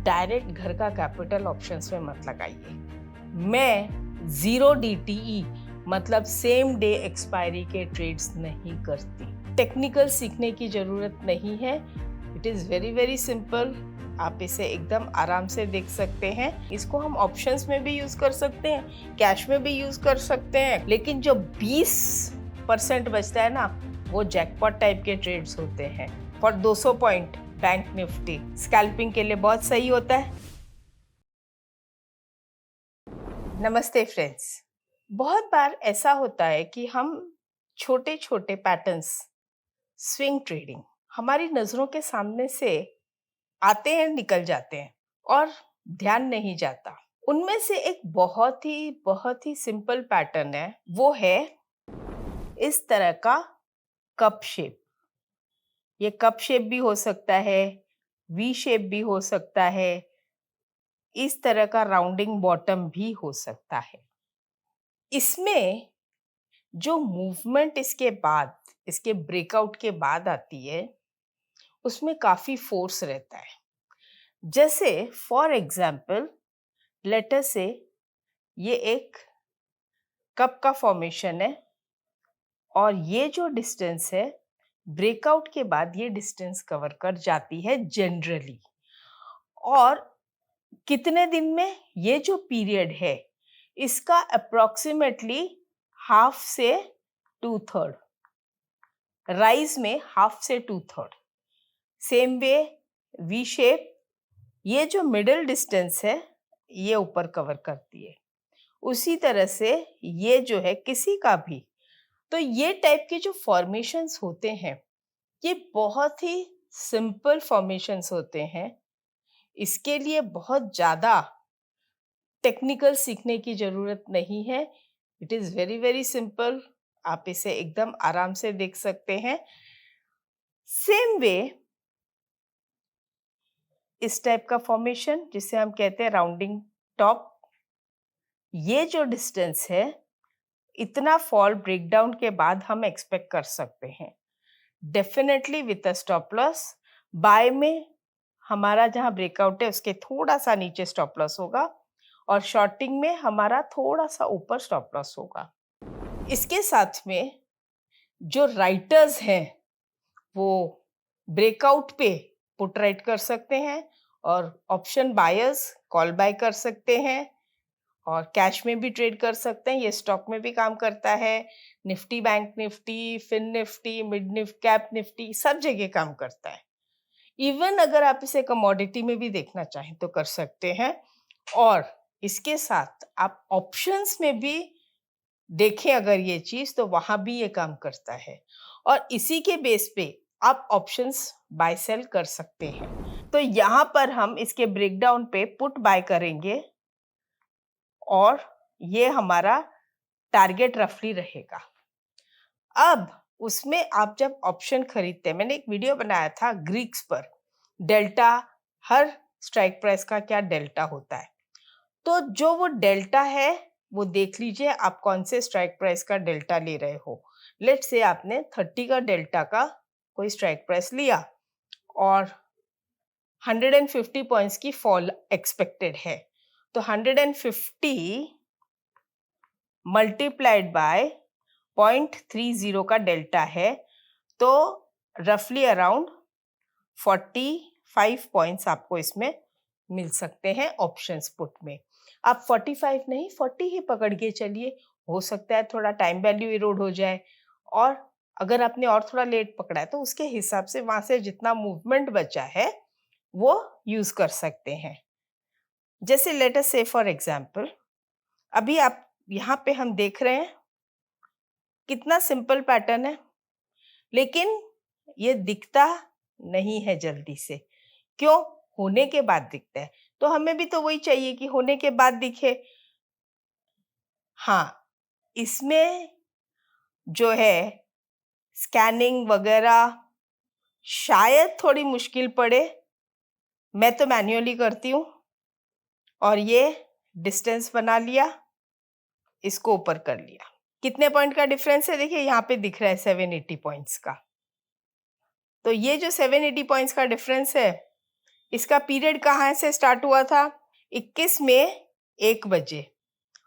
Direct घर का capital options में मत लगाइए। मैं 0 DTE मतलब सेम डे एक्सपायरी के ट्रेड्स नहीं करती। टेक्निकल सीखने की जरूरत नहीं है, it is very very simple. आप इसे एकदम आराम से देख सकते हैं। इसको हम ऑप्शंस में भी यूज कर सकते हैं, कैश में भी यूज कर सकते हैं, लेकिन जो 20% बचता है ना, वो जैकपॉट टाइप के ट्रेड्स होते हैं। For 200 point bank Nifty scalping के लिए बहुत सही होता है। नमस्ते फ्रेंड्स। बहुत बार ऐसा होता है कि हम छोटे छोटे पैटर्न्स, स्विंग ट्रेडिंग हमारी नजरों के सामने से आते हैं, निकल जाते हैं और ध्यान नहीं जाता। उनमें से एक बहुत ही सिंपल पैटर्न है, वो है इस तरह का कप शेप। ये कप शेप भी हो सकता है, वी शेप भी हो सकता है, इस तरह का राउंडिंग बॉटम भी हो सकता है। इसमें जो मूवमेंट इसके बाद, इसके ब्रेकआउट के बाद आती है, उसमें काफी फोर्स रहता है। जैसे फॉर एग्जाम्पल लेट अस से ये एक कप का फॉर्मेशन है और ये जो डिस्टेंस है, ब्रेकआउट के बाद ये डिस्टेंस कवर कर जाती है जनरली। और कितने दिन में? ये जो पीरियड है इसका अप्रोक्सीमेटली हाफ से 2/3, राइज में हाफ से 2/3। सेम वे वी शेप, ये जो मिडिल डिस्टेंस है ये ऊपर कवर करती है। उसी तरह से ये जो है किसी का भी, तो ये टाइप के जो फॉर्मेशंस होते हैं ये बहुत ही सिंपल फॉर्मेशंस होते हैं। इसके लिए बहुत ज्यादा टेक्निकल सीखने की जरूरत नहीं है, it is very very simple. आप इसे एकदम आराम से देख सकते हैं। सेम वे इस टाइप का फॉर्मेशन जिसे हम कहते हैं राउंडिंग टॉप, ये जो डिस्टेंस है इतना फॉल ब्रेकडाउन के बाद हम एक्सपेक्ट कर सकते हैं, definitely with a stop loss. Buy में हमारा जहां ब्रेकआउट है उसके थोड़ा सा नीचे स्टॉप लॉस होगा और शॉर्टिंग में हमारा थोड़ा सा ऊपर स्टॉप लॉस होगा। इसके साथ में जो राइटर्स हैं वो ब्रेकआउट पे पुट राइट कर सकते हैं और ऑप्शन बायर्स कॉल बाय कर सकते हैं और कैश में भी ट्रेड कर सकते हैं। ये स्टॉक में भी काम करता है, Nifty, bank Nifty, fin Nifty, mid Nifty, cap Nifty, सब जगह काम करता है। इवन अगर आप इसे कमोडिटी में भी देखना चाहें तो कर सकते हैं। और इसके साथ आप ऑप्शंस में भी देखें अगर ये चीज, तो वहां भी ये काम करता है और इसी के बेस पे आप ऑप्शंस बाय सेल कर सकते हैं। तो यहाँ पर हम इसके ब्रेकडाउन पे पुट बाय करेंगे और ये हमारा टारगेट रफली रहेगा। अब उसमें आप जब ऑप्शन खरीदते हैं, मैंने एक वीडियो बनाया था ग्रीक्स पर, डेल्टा, हर स्ट्राइक प्राइस का क्या डेल्टा होता है। तो जो वो डेल्टा है वो देख लीजिए आप कौन से स्ट्राइक प्राइस का डेल्टा ले रहे हो। लेट्स से आपने 30 का डेल्टा का कोई स्ट्राइक प्राइस लिया और 150 पॉइंट्स की फॉल एक्सपेक्टेड है, तो 150 मल्टीप्लाइड बाय 0.30 का डेल्टा है, तो रफली अराउंड 45 पॉइंट्स आपको इसमें मिल सकते हैं ऑप्शंस पुट में। आप 45 नहीं 40 ही पकड़ के चलिए, हो सकता है थोड़ा टाइम वैल्यू इरोड हो जाए, और अगर आपने और थोड़ा लेट पकड़ा है तो उसके हिसाब से वहां से जितना मूवमेंट बचा है वो यूज कर सकते हैं। जैसे लेट अस से फॉर एग्जांपल, अभी आप यहाँ पे हम देख रहे हैं कितना सिंपल पैटर्न है, लेकिन ये दिखता नहीं है जल्दी से। क्यों? होने के बाद दिखता है। तो हमें भी तो वही चाहिए कि होने के बाद दिखे। हाँ, इसमें जो है स्कैनिंग वगैरह शायद थोड़ी मुश्किल पड़े, मैं तो मैन्युअली करती हूँ। और ये डिस्टेंस बना लिया, इसको ऊपर कर लिया। कितने पॉइंट का डिफरेंस है? देखिए यहाँ पे दिख रहा है 780 पॉइंट्स का। तो ये जो 780 पॉइंट्स का डिफरेंस है, इसका पीरियड कहाँ से स्टार्ट हुआ था? 21 में 1 बजे,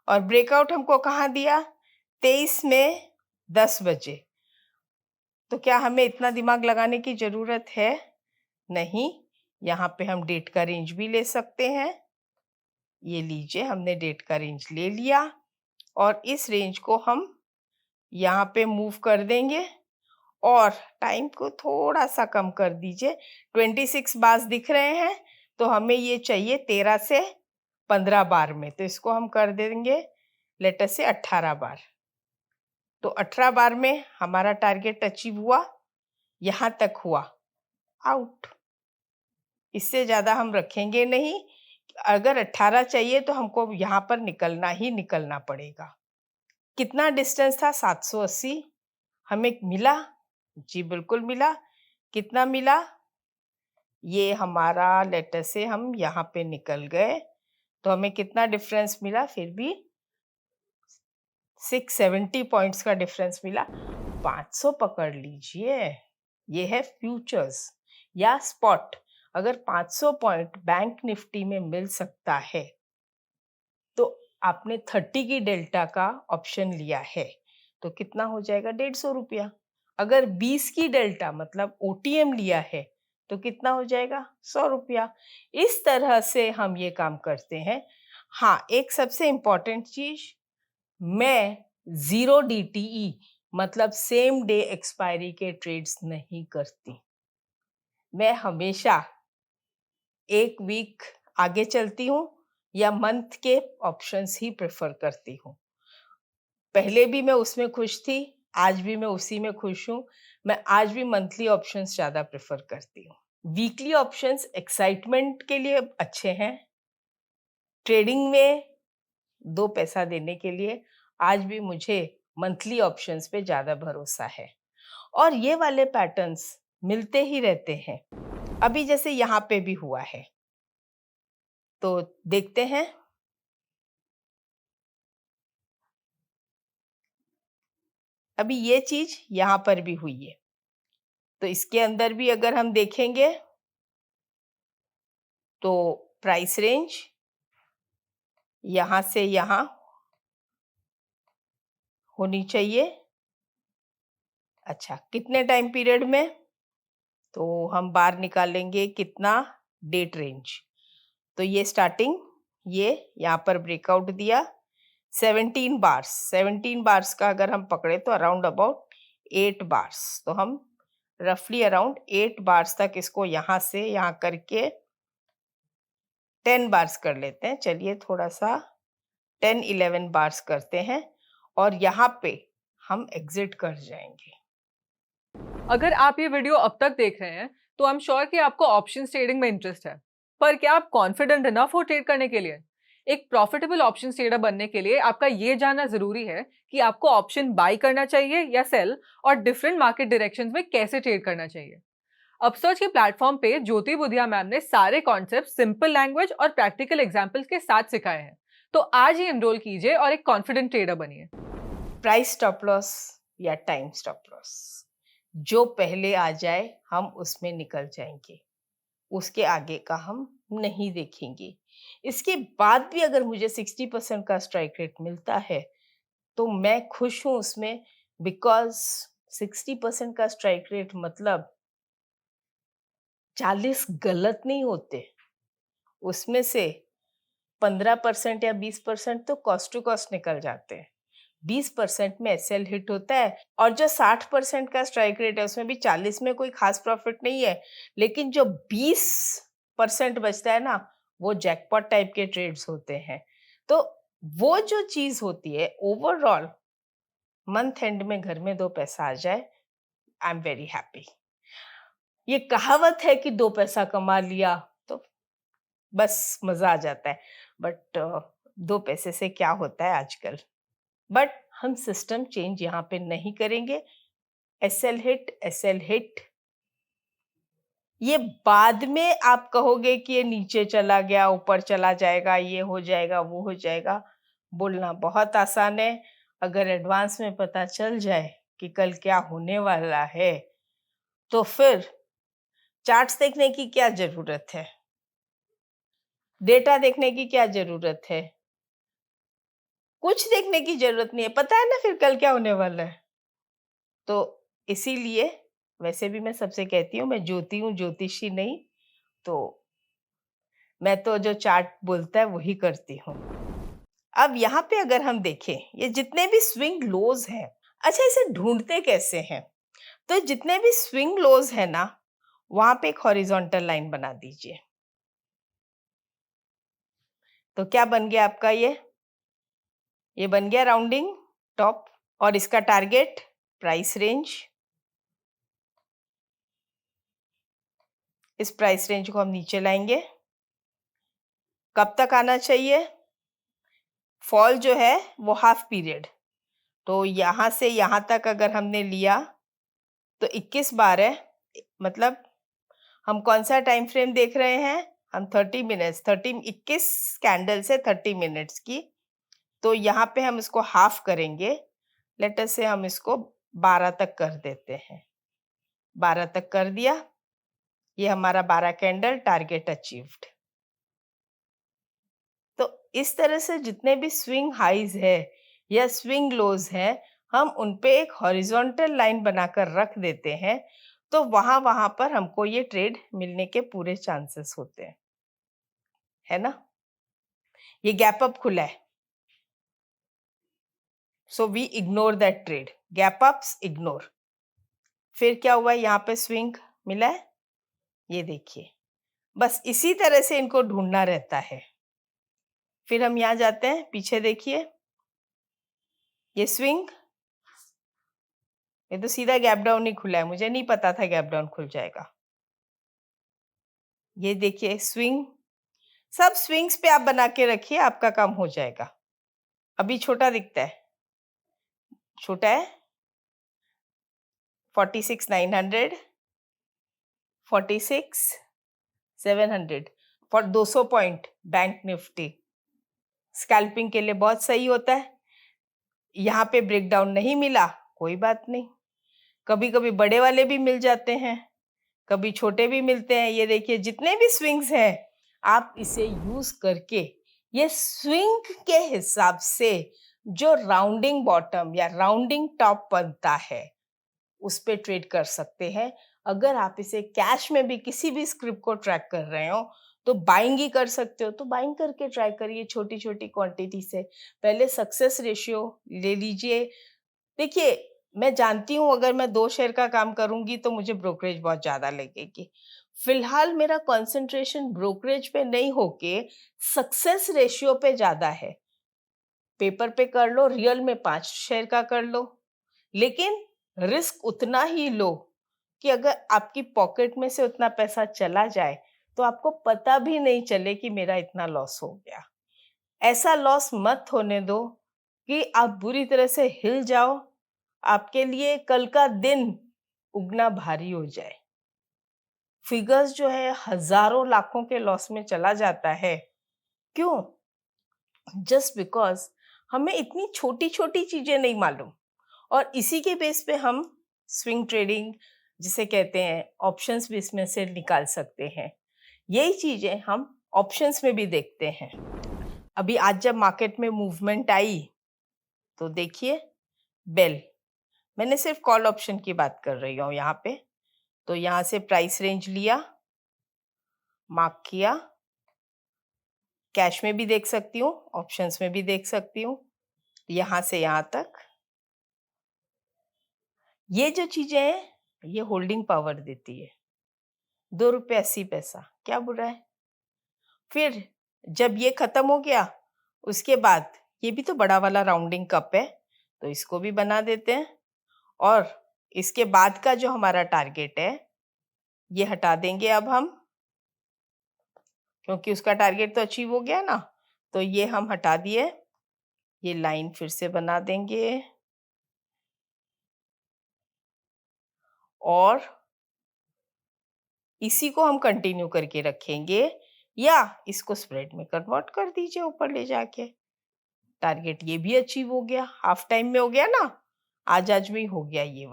और ब्रेकआउट हमको कहाँ दिया? 23 में 10 बजे। तो क्या हमें इतना दिमाग लगाने की जरूरत है? नहीं। यहाँ पे हम डेट का रेंज भी ले सकते हैं। ये लीजिए, हमने डेट का रेंज ले लिया और इस रेंज को हम यहाँ पे मूव कर देंगे और टाइम को थोड़ा सा कम कर दीजिए। 26 बार्स दिख रहे हैं, तो हमें ये चाहिए 13 से 15 बार में, तो इसको हम कर देंगे लेट अस से 18 बार। तो 18 बार में हमारा टारगेट अचीव हुआ, यहाँ तक हुआ, आउट। इससे ज्यादा हम रखेंगे नहीं। अगर 18 चाहिए तो हमको यहाँ पर निकलना ही निकलना पड़ेगा। कितना डिस्टेंस था? 780। हमें मिला? जी बिल्कुल मिला। कितना मिला? ये हमारा लेटर से हम यहाँ पे निकल गए, तो हमें कितना डिफरेंस मिला? फिर भी 670 पॉइंट्स का डिफरेंस मिला। 500 पकड़ लीजिए। ये है फ्यूचर्स या स्पॉट। अगर 500 पॉइंट बैंक निफ्टी में मिल सकता है तो आपने 30 की डेल्टा का ऑप्शन लिया है, तो कितना हो जाएगा? 150 रुपया। अगर 20 की डेल्टा मतलब ओटीएम लिया है तो कितना हो जाएगा? 100 रुपया। इस तरह से हम ये काम करते हैं। हाँ, एक सबसे इम्पोर्टेंट चीज, मैं 0 DTE मतलब सेम डे एक्सपायरी के ट्रेड्स नहीं करती। मैं हमेशा एक वीक आगे चलती हूँ या मंथ के ऑप्शंस ही प्रेफर करती हूँ। पहले भी मैं उसमें खुश थी, आज भी मैं उसी में खुश हूँ। मैं आज भी मंथली ऑप्शंस ज्यादा प्रेफर करती हूँ। वीकली ऑप्शंस एक्साइटमेंट के लिए अच्छे हैं, ट्रेडिंग में 2 पैसा देने के लिए आज भी मुझे मंथली ऑप्शंस पे ज्यादा भरोसा है। और ये वाले पैटर्न्स मिलते ही रहते हैं। अभी जैसे यहाँ पे भी हुआ है, तो देखते हैं। अभी ये चीज यहाँ पर भी हुई है, तो इसके अंदर भी अगर हम देखेंगे तो प्राइस रेंज यहाँ से यहाँ होनी चाहिए। अच्छा, कितने टाइम पीरियड में? तो हम बार निकालेंगे कितना? Date range. तो ये स्टार्टिंग, ये यहाँ पर ब्रेकआउट दिया 17 बार्स। 17 बार्स का अगर हम पकड़े तो अराउंड अबाउट 8 बार्स, तो हम रफली अराउंड 8 बार्स तक इसको यहाँ से यहाँ करके 10 बार्स कर लेते हैं। चलिए थोड़ा सा 10-11 बार्स करते हैं और यहाँ पे हम एग्जिट कर जाएंगे। अगर आप ये वीडियो अब तक देख रहे हैं तो आई एम श्योर कि आपको ऑप्शन ट्रेडिंग में इंटरेस्ट है, पर क्या आप कॉन्फिडेंट इनफ हो ट्रेड करने के लिए? एक प्रॉफिटेबल ऑप्शन ट्रेडर बनने के लिए आपका ये जानना जरूरी है कि आपको ऑप्शन बाई करना चाहिए या सेल, और डिफरेंट मार्केट डायरेक्शंस में कैसे ट्रेड करना चाहिए। अपसर्च के प्लेटफॉर्म पे ज्योति बुधिया मैम ने सारे कॉन्सेप्ट सिंपल लैंग्वेज और प्रैक्टिकल एग्जांपल्स के साथ सिखाए हैं, तो आज ही एनरोल कीजिए और एक कॉन्फिडेंट ट्रेडर बनिए। प्राइस स्टॉप लॉस या टाइम स्टॉप लॉस, जो पहले आ जाए हम उसमें निकल जाएंगे, उसके आगे का हम नहीं देखेंगे। इसके बाद भी अगर मुझे 60% का स्ट्राइक रेट मिलता है तो मैं खुश हूं उसमें, बिकॉज 60% का स्ट्राइक रेट मतलब 40 गलत नहीं होते, उसमें से 15% या 20% तो कॉस्ट टू कॉस्ट निकल जाते हैं। 20% में एसएल हिट होता है, और जो 60% का स्ट्राइक रेट है उसमें भी 40 में कोई खास प्रॉफिट नहीं है, लेकिन जो 20% बचता है ना, वो जैकपॉट टाइप के ट्रेड्स होते हैं। तो वो जो चीज होती है, ओवरऑल मंथ एंड में घर में 2 पैसा आ जाए, आई एम वेरी हैप्पी। ये कहावत है कि 2 पैसा कमा लिया तो बस मजा आ जाता है, बट 2 पैसे से क्या होता है आजकल। बट हम सिस्टम चेंज यहाँ पे नहीं करेंगे। एसएल हिट, ये बाद में आप कहोगे कि ये नीचे चला गया, ऊपर चला जाएगा, ये हो जाएगा, वो हो जाएगा, बोलना बहुत आसान है। अगर एडवांस में पता चल जाए कि कल क्या होने वाला है तो फिर चार्ट्स देखने की क्या जरूरत है। डेटा देखने की क्या जरूरत है? कुछ देखने की जरूरत नहीं है, पता है ना फिर कल क्या होने वाला है। तो इसीलिए वैसे भी मैं सबसे कहती हूँ, मैं ज्योति हूँ, ज्योतिषी नहीं। तो मैं तो जो चार्ट बोलता है वही करती हूँ। अब यहाँ पे अगर हम देखें, ये जितने भी स्विंग लोज हैं, अच्छा इसे ढूंढते कैसे हैं? तो जितने भी स्विंग लोज है ना, वहां पे एक हॉरिजॉन्टल लाइन बना दीजिए। तो क्या बन गया आपका ये बन गया राउंडिंग टॉप। और इसका टारगेट प्राइस रेंज, इस प्राइस रेंज को हम नीचे लाएंगे। कब तक आना चाहिए? फॉल जो है वो हाफ पीरियड, तो यहां से यहां तक अगर हमने लिया तो 21 बार है। मतलब हम कौन सा टाइम फ्रेम देख रहे हैं? हम 30 मिनट्स, 21 कैंडल्स है 30 मिनट्स की। तो यहाँ पे हम इसको हाफ करेंगे। लेट अस से हम इसको 12 तक कर देते हैं। 12 तक कर दिया, ये हमारा 12 कैंडल टारगेट अचीव्ड। तो इस तरह से जितने भी स्विंग हाइज है या स्विंग लोज है, हम उन पे एक हॉरिजॉन्टल लाइन बनाकर रख देते हैं। तो वहां वहां पर हमको ये ट्रेड मिलने के पूरे चांसेस होते हैं, है ना। ये गैप अप खुला है, so we ignore that trade, gap ups ignore. फिर क्या हुआ, यहाँ पे स्विंग मिला है, ये देखिए। बस इसी तरह से इनको ढूंढना रहता है। फिर हम यहाँ जाते हैं, पीछे देखिए, ये स्विंग, ये तो सीधा गैप डाउन ही खुला है, मुझे नहीं पता था गैप डाउन खुल जाएगा। ये देखिए स्विंग, सब स्विंग्स पे आप बना के रखिए, आपका काम हो जाएगा। अभी छोटा दिखता है, छोटा है 46,900, 46,700 for 200 point bank Nifty. Scalping के लिए बहुत सही होता है। यहाँ पे ब्रेकडाउन नहीं मिला, कोई बात नहीं, कभी कभी बड़े वाले भी मिल जाते हैं, कभी छोटे भी मिलते हैं। ये देखिए जितने भी स्विंग्स हैं, आप इसे यूज करके ये स्विंग के हिसाब से जो राउंडिंग बॉटम या राउंडिंग टॉप बनता है उस पे ट्रेड कर सकते हैं। अगर आप इसे कैश में भी किसी भी स्क्रिप्ट को ट्रैक कर रहे हो तो बाइंग ही कर सकते हो, तो बाइंग करके ट्राई करिए छोटी छोटी क्वांटिटी से। पहले सक्सेस रेशियो ले लीजिए। देखिए मैं जानती हूँ अगर मैं 2 शेयर का काम करूंगी तो मुझे ब्रोकरेज बहुत ज्यादा लगेगी। फिलहाल मेरा कंसंट्रेशन ब्रोकरेज पे नहीं होके सक्सेस रेशियो पे ज्यादा है। पेपर पे कर लो, रियल में 5 शेयर का कर लो, लेकिन रिस्क उतना ही लो कि अगर आपकी पॉकेट में से उतना पैसा चला जाए तो आपको पता भी नहीं चले कि मेरा इतना लॉस हो गया। ऐसा लॉस मत होने दो कि आप बुरी तरह से हिल जाओ, आपके लिए कल का दिन उगना भारी हो जाए। फिगर्स जो है हजारों लाखों के लॉस में चला जाता है। क्यों? जस्ट बिकॉज हमें इतनी छोटी छोटी चीजें नहीं मालूम, और इसी के बेस पे हम स्विंग ट्रेडिंग जिसे कहते हैं ऑप्शंस भी इसमें से निकाल सकते हैं। यही चीजें हम ऑप्शंस में भी देखते हैं। अभी आज जब मार्केट में मूवमेंट आई तो देखिए बेल, मैंने सिर्फ कॉल ऑप्शन की बात कर रही हूँ यहाँ पे। तो यहाँ से प्राइस रेंज लिया, मार्क किया, कैश में भी देख सकती हूँ, ऑप्शंस में भी देख सकती हूँ, यहाँ से यहाँ तक। ये जो चीजें हैं ये होल्डिंग पावर देती है। 2 रुपये 80 पैसा, क्या बुरा है। फिर जब ये खत्म हो गया उसके बाद ये भी तो बड़ा वाला राउंडिंग कप है, तो इसको भी बना देते हैं। और इसके बाद का जो हमारा टारगेट है ये हटा देंगे अब हम, क्योंकि उसका टारगेट तो अचीव हो गया ना। तो ये हम हटा दिए, ये लाइन फिर से बना देंगे और इसी को हम कंटिन्यू करके रखेंगे, या इसको स्प्रेड में कन्वर्ट कर दीजिए ऊपर ले जाके। टारगेट ये भी अचीव हो गया, हाफ टाइम में हो गया ना, आज में हो गया ये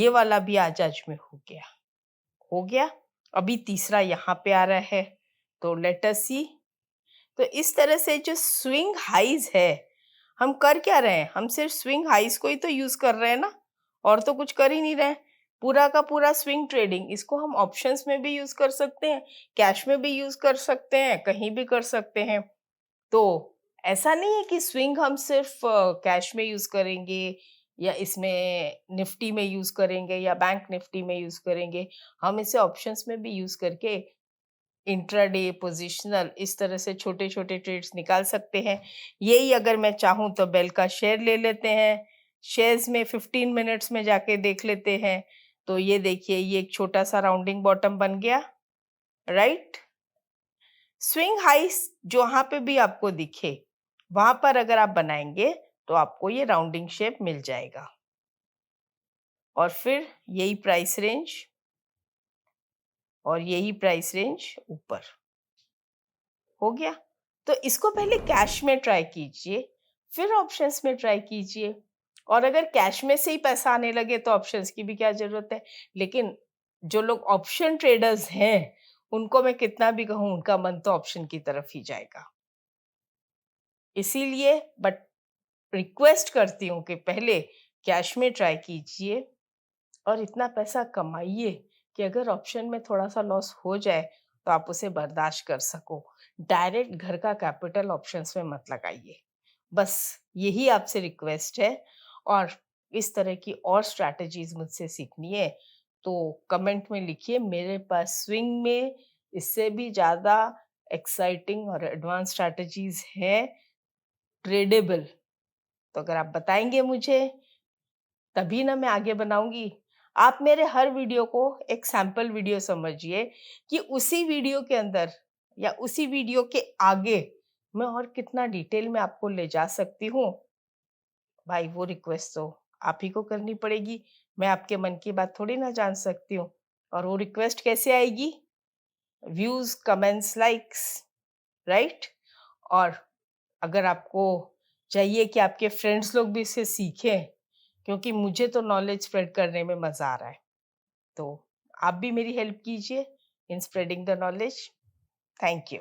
वाला भी आज में हो गया, हो गया। अभी तीसरा यहाँ पे आ रहा है, तो लेट अस सी तो इस तरह से जो स्विंग हाइज है, हम कर क्या रहे हैं? हम सिर्फ स्विंग हाइज को ही तो यूज कर रहे हैं ना, और तो कुछ कर ही नहीं रहे हैं। पूरा का पूरा स्विंग ट्रेडिंग, इसको हम ऑप्शंस में भी यूज कर सकते हैं, कैश में भी यूज कर सकते हैं, कहीं भी कर सकते हैं। तो ऐसा नहीं है कि स्विंग हम सिर्फ कैश में यूज करेंगे या इसमें निफ्टी में यूज करेंगे या बैंक निफ्टी में यूज करेंगे। हम इसे ऑप्शंस में भी यूज करके इंट्राडे, पोजिशनल, इस तरह से छोटे-छोटे ट्रेड्स निकाल सकते हैं। यही अगर मैं चाहूँ तो बेल का शेयर ले लेते हैं। शेयर्स में 15 मिनट्स में जाके देख लेते हैं। तो ये देखिए, ये एक छोटा-सा राउंडिंग बॉटम बन गया, राइट? स्विंग हाइस जहाँ पे भी आपको दिखे, वहाँ पर अगर आप बनाएँगे तो आपको ये राउंडिंग शेप मिल जाएगा। और फिर यही प्राइस रेंज और यही प्राइस रेंज ऊपर। हो गया? तो इसको पहले कैश में ट्राई कीजिए, फिर ऑप्शंस में ट्राई कीजिए। और अगर कैश में से ही पैसा आने लगे तो ऑप्शंस की भी क्या ज़रूरत है? लेकिन जो लोग ऑप्शन ट्रेडर्स हैं, उनको मैं कितना भी कहूँ, उनका मन तो ऑप्शन की तरफ ही जाएगा। इसीलिए बट रिक्वेस्ट करती हूँ कि पहले कैश में ट्राई कीजिए और इतना पैसा कमाइए कि अगर ऑप्शन में थोड़ा-सा लॉस हो जाए, तो आप उसे बर्दाश्त कर सको। डायरेक्ट घर का कैपिटल ऑप्शंस में मत लगाइए। बस यही आपसे रिक्वेस्ट है। और इस तरह की और स्ट्रैटेजीज़ मुझसे सीखनी है, तो कमेंट में लिखिए। मेरे पास स्विंग में इससे भी ज़्यादा एक्साइटिंग और एडवांस स्ट्रैटेजीज़ हैं, ट्रेडेबल। तो अगर आप बताएँगे मुझे, तभी ना मैं आगे बनाऊँगी। आप मेरे हर वीडियो को एक सैंपल वीडियो समझिए कि उसी वीडियो के अंदर या उसी वीडियो के आगे मैं और कितना डिटेल में आपको ले जा सकती हूँ। भाई वो रिक्वेस्ट तो आप ही को करनी पड़ेगी। मैं आपके मन की बात थोड़ी ना जान सकती हूँ। और वो रिक्वेस्ट कैसे आएगी? Views, comments, likes, right? और अगर आपको चाहिए कि आपके फ्रेंड्स लोग भी इससे सीखें, क्योंकि मुझे तो नॉलेज स्प्रेड करने में मज़ा आ रहा है। तो आप भी मेरी हेल्प कीजिए in spreading the knowledge. Thank you.